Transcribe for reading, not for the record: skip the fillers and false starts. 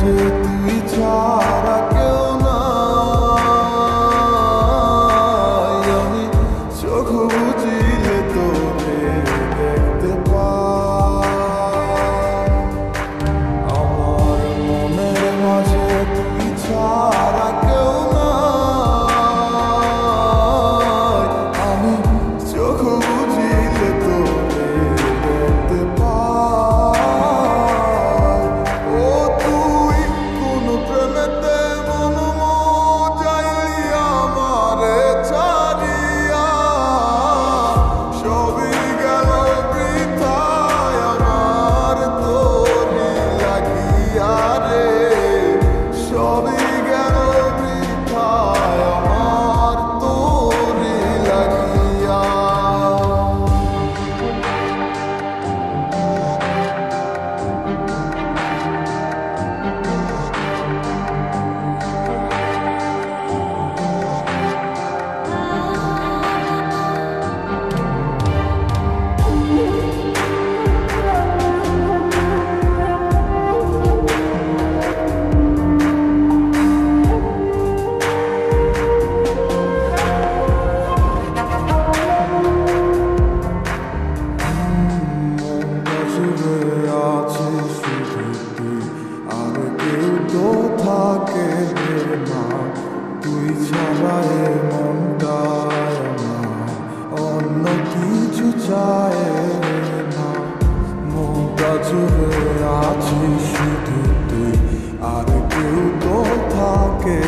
মাঝে তুই ছাড়া কেউ নাই। আমি চোখ বুঝিলে তোরে দেখতে পাই। আমার মনের মাঝে তুই ছাড়া কেউ নাই। আমি চোখ বুঝিলে তোরে দেখতে পাই। ও তুই কোন প্রেমেতে মন মজাইলি আমারে ছাড়িয়া, সবই গেল বৃথায় আমার তোরি লাগিয়া রে। সবই গেল বৃথায় আমার তোরি লাগিয়া। আছে শুধু তুই, আর কেউ তো থাকে না। তুই ছাড়া এ মনটায় আমার অন্য কিছু চায় না। মনটা জুড়ে আছি শুধু তুই, আর কেউ তো থাকে